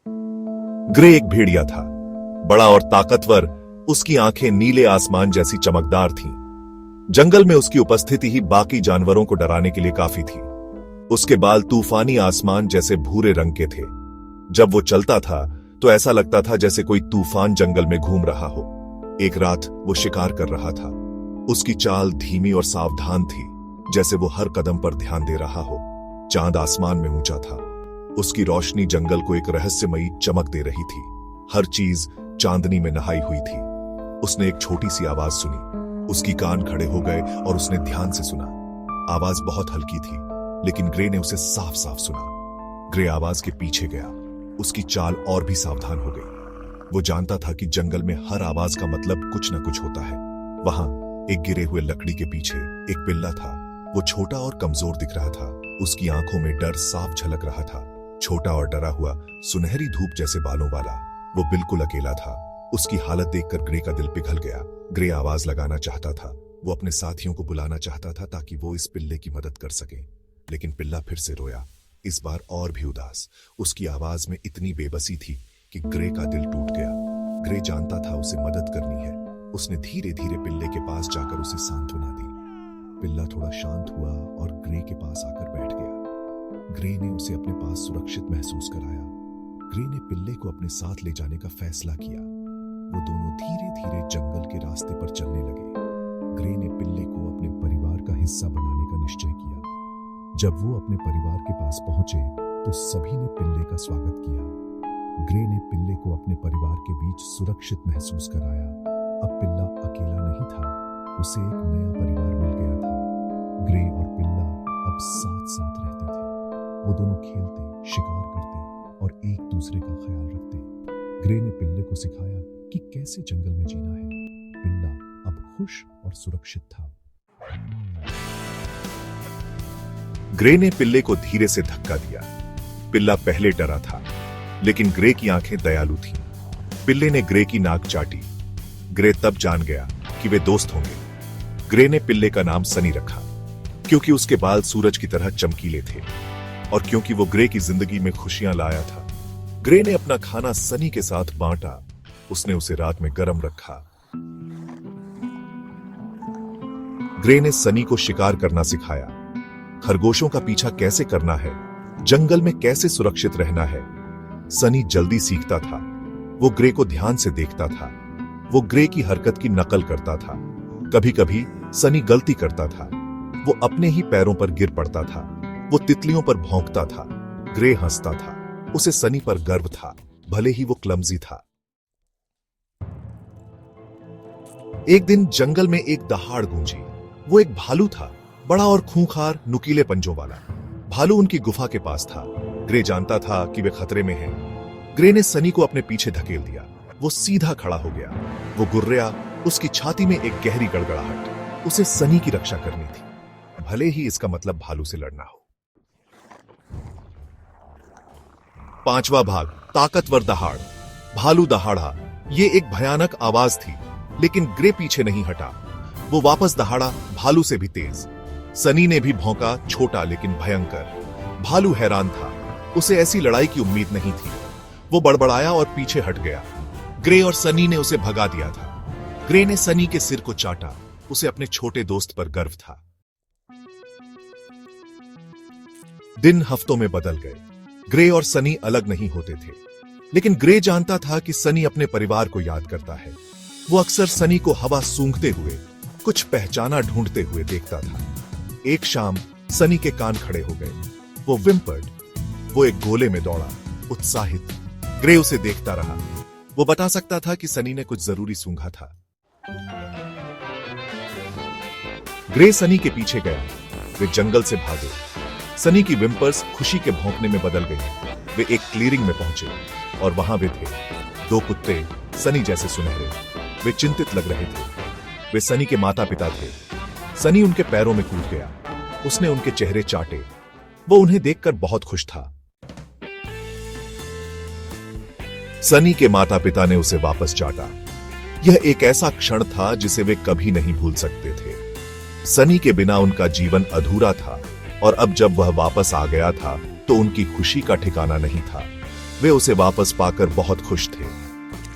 Grey एक भेड़िया था, बड़ा और ताकतवर। उसकी आंखें नीले आसमान जैसी चमकदार थीं। जंगल में उसकी उपस्थिति ही बाकी जानवरों को डराने के लिए काफी थी। उसके बाल तूफानी आसमान जैसे भूरे रंग के थे। जब वो चलता था तो ऐसा लगता था जैसे कोई तूफान जंगल में घूम रहा हो। एक रात वो शिकार कर रहा था। उसकी चाल धीमी और सावधान थी, जैसे वो हर कदम पर ध्यान दे रहा हो। चांद आसमान में ऊंचा था। उसकी रोशनी जंगल को एक रहस्यमयी चमक दे रही थी। हर चीज चांदनी में नहाई हुई थी। उसने एक छोटी सी आवाज सुनी। उसकी कान खड़े हो गए और उसने ध्यान से सुना। आवाज बहुत हल्की थी, लेकिन ग्रे ने उसे साफ साफ सुना। ग्रे आवाज के पीछे गया। उसकी चाल और भी सावधान हो गई। वो जानता था कि जंगल में हर आवाज का मतलब कुछ न कुछ होता है। वहां एक गिरे हुए लकड़ी के पीछे एक पिल्ला था। वो छोटा और कमजोर दिख रहा था। उसकी आंखों में डर साफ झलक रहा था। छोटा और डरा हुआ, सुनहरी धूप जैसे बालों वाला। वो बिल्कुल अकेला था। उसकी हालत देखकर ग्रे का दिल पिघल गया। ग्रे आवाज लगाना चाहता था। वो अपने साथियों को बुलाना चाहता था ताकि वो इस पिल्ले की मदद कर सके, लेकिन पिल्ला फिर से रोया, इस बार और भी उदास। उसकी आवाज में इतनी बेबसी थी कि ग्रे का दिल टूट गया। ग्रे जानता था उसे मदद करनी है। उसने धीरे धीरे पिल्ले के पास जाकर उसे सांत्वना दी। पिल्ला थोड़ा शांत हुआ और ग्रे के पास आकर बैठ गया। ग्रे ने उसे अपने पास सुरक्षित महसूस कराया। ग्रे ने पिल्ले को अपने साथ ले जाने का फैसला किया। वो दोनों धीरे धीरे जंगल के रास्ते पर चलने लगे। ग्रे ने पिल्ले को अपने परिवार का हिस्सा बनाने का निश्चय किया। जब वो अपने परिवार के पास पहुंचे तो सभी ने पिल्ले का स्वागत किया। ग्रे ने पिल्ले को अपने परिवार के बीच सुरक्षित महसूस कराया। अब पिल्ला अकेला नहीं था, उसे एक नया परिवार मिल गया था। ग्रे और पिल्ला अब साथ साथ रहते थे। वो दोनों खेलते, शिकार करते और एक दूसरे का ख्याल रखते। ग्रे ने पिल्ले को सिखाया कि कैसे जंगल में जीना है। पिल्ला अब खुश और सुरक्षित था। ग्रे ने पिल्ले को धीरे से धक्का दिया। पिल्ला पहले डरा था, लेकिन ग्रे की आंखें दयालु थीं। पिल्ले ने ग्रे की नाक चाटी। ग्रे तब जान गया कि वे दोस्त होंगे। ग्रे ने पिल्ले का नाम सनी रखा, क्योंकि उसके बाल सूरज की तरह चमकीले थे और क्योंकि वो ग्रे की जिंदगी में खुशियां लाया था। ग्रे ने अपना खाना सनी के साथ बांटा। उसने उसे रात में गरम रखा। ग्रे ने सनी को शिकार करना सिखाया। खरगोशों का पीछा कैसे करना है, जंगल में कैसे सुरक्षित रहना है। सनी जल्दी सीखता था। वो ग्रे को ध्यान से देखता था। वो ग्रे की हरकत की नकल करता था। कभी कभी सनी गलती करता था। वो अपने ही पैरों पर गिर पड़ता था। वो तितलियों पर भौंकता था। ग्रे हंसता था। उसे सनी पर गर्व था, भले ही वो क्लमजी था। एक दिन जंगल में एक दहाड़ गूंजी। वो एक भालू था, बड़ा और खूंखार, नुकीले पंजों वाला। भालू उनकी गुफा के पास था। ग्रे जानता था कि वे खतरे में हैं। ग्रे ने सनी को अपने पीछे धकेल दिया। वो सीधा खड़ा हो गया। वो गुर्रिया। उसकी छाती में एक गहरी गड़गड़ाहट। उसे सनी की रक्षा करनी थी, भले ही इसका मतलब भालू से लड़ना हो। 5वां भाग, ताकतवर दहाड़। भालू दहाड़ा। ये एक भयानक आवाज थी, लेकिन ग्रे पीछे नहीं हटा। वो वापस दहाड़ा, भालू से भी तेज। सनी ने भी भौंका, छोटा लेकिन भयंकर। भालू हैरान था। उसे ऐसी लड़ाई की उम्मीद नहीं थी। वो बड़बड़ाया और पीछे हट गया। ग्रे और सनी ने उसे भगा दिया था। ग्रे ने सनी के सिर को चाटा। उसे अपने छोटे दोस्त पर गर्व था। दिन हफ्तों में बदल गए। ग्रे और सनी अलग नहीं होते थे, लेकिन ग्रे जानता था कि सनी अपने परिवार को याद करता है। वो अक्सर सनी को हवा सूंघते हुए, कुछ पहचाना ढूंढते हुए देखता था। एक शाम सनी के कान खड़े हो गए। वो विम्पर्ड। वो एक गोले में दौड़ा, उत्साहित। ग्रे उसे देखता रहा। वो बता सकता था कि सनी ने कुछ जरूरी सूंघा था। ग्रे सनी के पीछे गया। वे जंगल से भागे। सनी की विम्पर्स खुशी के भौंकने में बदल गई। वे एक क्लीयरिंग में पहुंचे और वहां वे थे, 2 कुत्ते, सनी जैसे सुनहरे। वे चिंतित लग रहे थे। वे सनी के माता पिता थे। सनी उनके पैरों में कूद गया। उसने उनके चेहरे चाटे। वो उन्हें देखकर बहुत खुश था। सनी के माता पिता ने उसे वापस चाटा। यह एक ऐसा क्षण था जिसे वे कभी नहीं भूल सकते थे। सनी के बिना उनका जीवन अधूरा था और अब जब वह वापस आ गया था तो उनकी खुशी का ठिकाना नहीं था। वे उसे वापस पाकर बहुत खुश थे।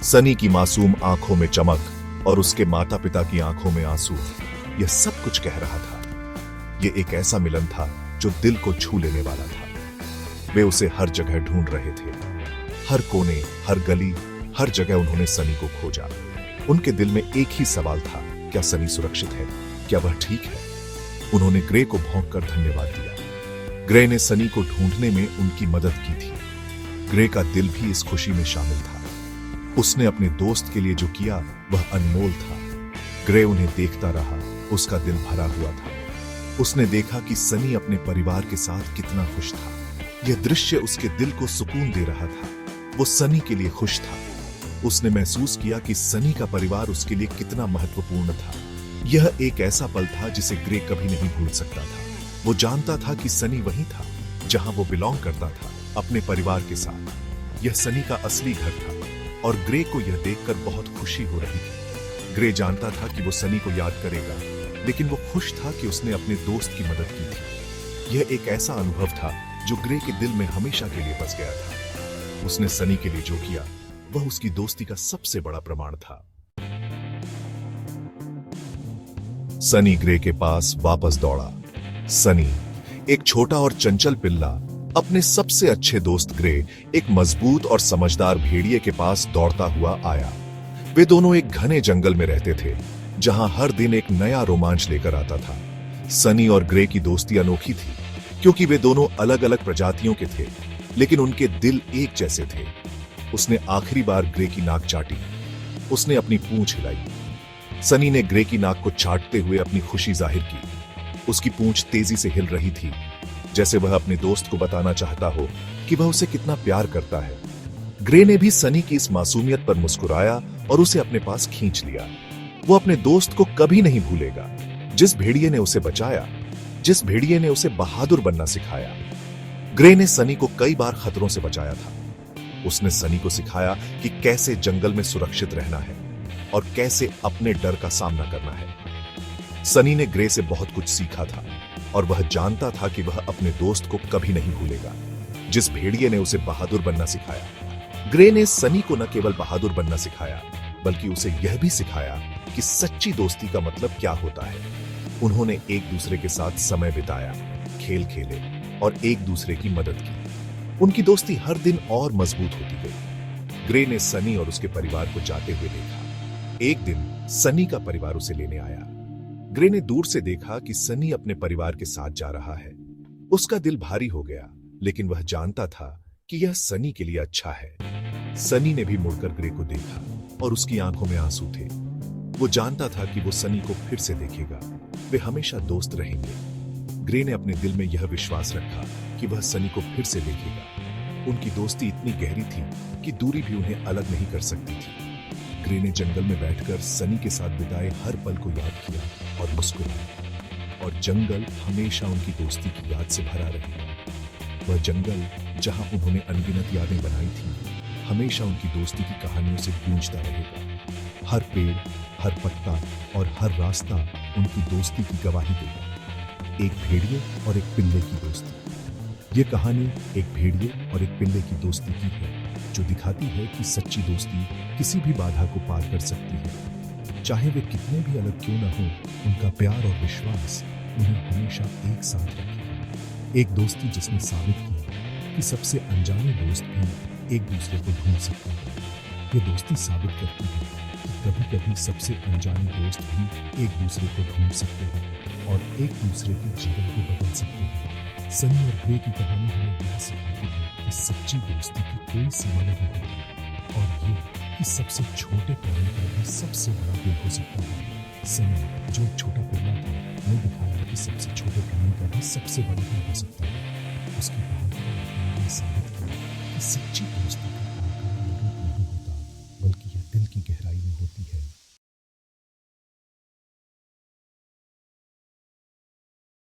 सनी की मासूम आंखों में चमक और उसके माता पिता की आंखों में आंसू, यह सब कुछ कह रहा था। यह एक ऐसा मिलन था जो दिल को छू लेने वाला था। वे उसे हर जगह ढूंढ रहे थे, हर कोने, हर गली, हर जगह उन्होंने सनी को खोजा। उनके दिल में एक ही सवाल था, क्या सनी सुरक्षित है? क्या वह ठीक है? उन्होंने ग्रे को भौंक कर धन्यवाद दिया। ग्रे ने सनी को ढूंढने में उनकी मदद की थी। ग्रे का दिल भी इस खुशी में शामिल था। उसने अपने दोस्त के लिए जो किया वह अनमोल था। ग्रे उन्हें देखता रहा, उसका दिल भरा हुआ था। उसने देखा कि सनी अपने परिवार के साथ कितना खुश था। यह दृश्य उसके दिल को सुकून दे रहा था। वो सनी के लिए खुश था। उसने महसूस किया कि सनी का परिवार उसके लिए कितना महत्वपूर्ण था। यह एक ऐसा पल था जिसे ग्रे कभी नहीं भूल सकता था। वो जानता था कि सनी वहीं था जहां वो बिलोंग करता था, अपने परिवार के साथ। यह सनी का असली घर था और ग्रे को यह देखकर बहुत खुशी हो रही थी। ग्रे जानता था कि वो सनी को याद करेगा, लेकिन वो खुश था कि उसने अपने दोस्त की मदद की थी। यह एक ऐसा अनुभव था जो ग्रे के दिल में हमेशा के लिए बस गया था। उसने सनी के लिए जो किया वह उसकी दोस्ती का सबसे बड़ा प्रमाण था। सनी ग्रे के पास वापस दौड़ा। सनी, एक छोटा और चंचल पिल्ला, अपने सबसे अच्छे दोस्त ग्रे, एक मजबूत और समझदार भेड़िए के पास दौड़ता हुआ आया। वे दोनों एक घने जंगल में रहते थे, जहां हर दिन एक नया रोमांच लेकर आता था। सनी और ग्रे की दोस्ती अनोखी थी, क्योंकि वे दोनों अलग अलग प्रजातियों के थे, लेकिन उनके दिल एक जैसे थे। उसने आखिरी बार ग्रे की नाक चाटी। उसने अपनी पूंछ हिलाई। सनी ने ग्रे की नाक को चाटते हुए अपनी खुशी जाहिर की। उसकी पूंछ तेजी से हिल रही थी, जैसे वह अपने दोस्त को बताना चाहता हो कि वह उसे कितना प्यार करता है। ग्रे ने भी सनी की इस मासूमियत पर मुस्कुराया और उसे अपने पास खींच लिया। वो अपने दोस्त को कभी नहीं भूलेगा, जिस भेड़िए ने उसे बचाया, जिस भेड़िए ने उसे बहादुर बनना सिखाया। ग्रे ने सनी को कई बार खतरों से बचाया था। उसने सनी को सिखाया कि कैसे जंगल में सुरक्षित रहना है और कैसे अपने डर का सामना करना है। सनी ने ग्रे से बहुत कुछ सीखा था और वह जानता था कि वह अपने दोस्त को कभी नहीं भूलेगा, जिस भेड़िए ने उसे बहादुर बनना सिखाया। ग्रे ने सनी को न केवल बहादुर बनना सिखाया, बल्कि उसे यह भी सिखाया कि सच्ची दोस्ती का मतलब क्या होता है। उन्होंने एक दूसरे के साथ समय बिताया, खेल खेले और एक दूसरे की मदद की। उनकी दोस्ती हर दिन और मजबूत होती गई। ग्रे ने सनी और उसके परिवार को जाते हुए देखा। एक दिन सनी का परिवार उसे लेने आया। ग्रे ने दूर से देखा कि सनी अपने परिवार के साथ जा रहा है। उसका दिल भारी हो गया, लेकिन वह जानता था कि यह सनी के लिए अच्छा है। सनी ने भी मुड़कर ग्रे को देखा और उसकी आंखों में आंसू थे। वो जानता था कि वो सनी को फिर से देखेगा, वे हमेशा दोस्त रहेंगे। ग्रे ने अपने दिल में यह विश्वास रखा कि वह सनी को फिर से देखेगा। उनकी दोस्ती इतनी गहरी थी कि दूरी भी उन्हें अलग नहीं कर सकती थी। ग्रे ने जंगल में बैठकर सनी के साथ बिताए हर पल को याद किया और मुस्कुराया, और जंगल हमेशा उनकी दोस्ती की याद से भरा रहेगा। वह जंगल जहां उन्होंने अनगिनत यादें बनाई थीं, हमेशा उनकी दोस्ती की कहानियों से गूंजता रहेगा। हर पेड़, हर पत्ता और हर रास्ता उनकी दोस्ती की गवाही देगा। एक भेड़िए और एक पिल्ले की दोस्ती। ये कहानी एक भेड़िए और एक पिल्ले की दोस्ती की है, जो दिखाती है कि सच्ची दोस्ती किसी भी बाधा को पार कर सकती है। चाहे वे कितने भी अलग क्यों न हों, उनका प्यार और विश्वास उन्हें हमेशा एक साथ रखेगा। एक दोस्ती जिसने साबित किया कि सबसे अनजाने दोस्त भी एक दूसरे को ढूंढ सकते हैं। ये दोस्ती साबित करती है कि कभी-कभी सबसे अनजाने दोस्त भी एक दूसरे को ढूंढ सकते हैं और एक दूसरे के जीवन को बदल सकते हैं। सनी और ग्रे की कहानी हमें यह सिखाती है कि सच्ची दोस्ती की कोई सीमा नहीं होती, और ये कि सबसे छोटे प्राणी का भी सबसे बड़ा दिल हो सकता है। सनी, जो एक छोटा पिल्ला था, ने दिखाया कि सबसे छोटे प्राणी का भी सबसे बड़ा दिल हो सकता है। उसकी कहानी ने साबित किया कि सच्ची